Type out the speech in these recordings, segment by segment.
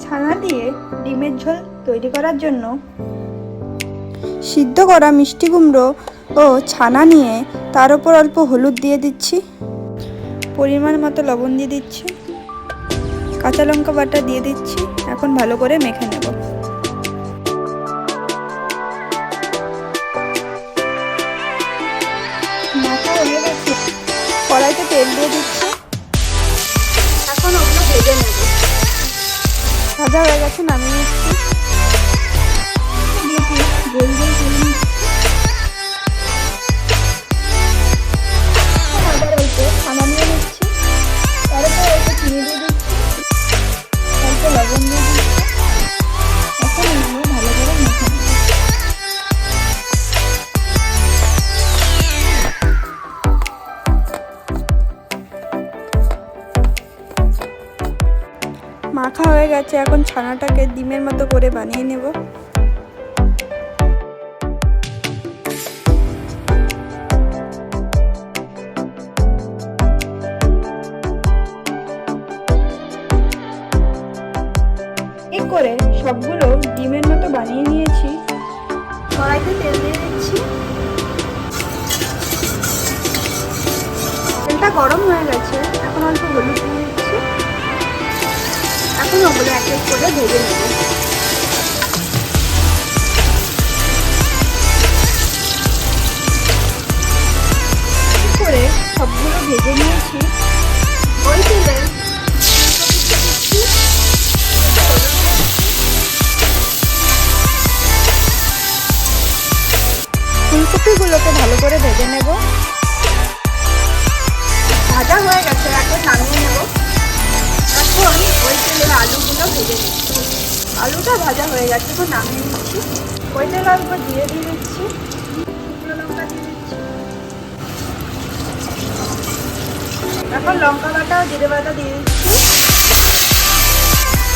ছানা দিয়ে ডিমের ঝোল তৈরি করার জন্য সিদ্ধ করা মিষ্টি কুমড়ো ও ছানা নিয়ে তার উপর অল্প হলুদ দিয়ে দিচ্ছি, পরিমাণ মতো লবণ দিয়ে দিচ্ছি, কাঁচা লঙ্কা বাটা দিয়ে দিচ্ছি। এখন ভালো করে মেখে নেব। মাখা হয়ে গেছে, কড়াইতে তেল দিয়ে দিচ্ছি। এখন ওগুলো ভেজে নেব। ভাজা হয়ে গেছে, নামিয়ে নিচ্ছি। গোল গোল করে নিচ্ছি। আবার অল্প ছানা নিয়ে নিচ্ছি, তারপর অল্প চিনি দিয়ে দিচ্ছি, অল্প লবণ দিয়ে দিচ্ছি। এখন এগুলো ভালো করে মেখে নেব। মাখা হয়ে গেছে, এখন ছানাটাকে ডিমের মতো করে বানিয়ে নেব। এই করে সবগুলো ডিমের মতো বানিয়ে নিয়েছি। কড়াইতে তেল দিয়ে দিচ্ছি। তেলটা গরম হয়ে গেছে, এখন অল্প হলুদ দিয়ে দিচ্ছি। এখন ওগুলো এক এক করে ভেজে নেব। করে সবগুলো ভেজে নিয়েছি। ওই তেলে ফুলকপিগুলোকে ভালো করে ভেজে নেব। ভাজা হয়ে গেছে, এখন নামিয়ে নেব। এখন ওই তেলে আলুগুলো ভেজে নিচ্ছি। আলুটা ভাজা হয়ে গেছে, এখন নামিয়ে নিচ্ছি। ওই তেলে অল্প জিরে দিয়ে দিচ্ছি, শুকনো লঙ্কা দিয়ে দিচ্ছি। এখন লঙ্কা বাটা ও জিরে বাটা দিয়ে দিচ্ছি,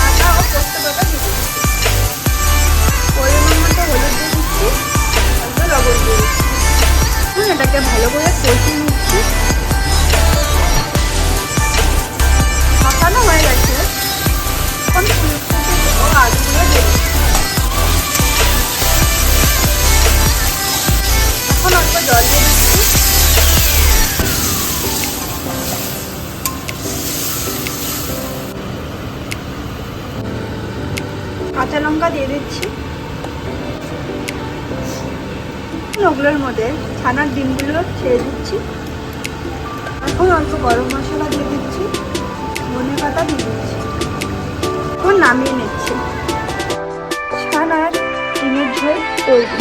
আদা ও পোস্ত বাটা দিয়ে দিচ্ছি, পরিমাণ মতো হলুদ দিয়ে দিচ্ছি, অল্প লবণ দিয়ে দিচ্ছি। এখন এটাকে ভালো করে কষিয়ে নিচ্ছি। মাখানো হয়ে গেছে, এখন ফুলকপি ও আলুগুলো দিয়ে দিচ্ছি। এখন অল্প জল দিয়ে দিচ্ছি। কাঁচা লঙ্কা দিয়ে দিচ্ছি। ওগুলোর মধ্যে ছানার ডিমগুলো ছেড়ে দিচ্ছি। এখন অল্প গরম মশলা দিয়ে দিচ্ছি, ধনে পাতা দিয়ে দিচ্ছি। এখন নামিয়ে নিচ্ছি। ছানার ডিমের ঝোল তৈরি।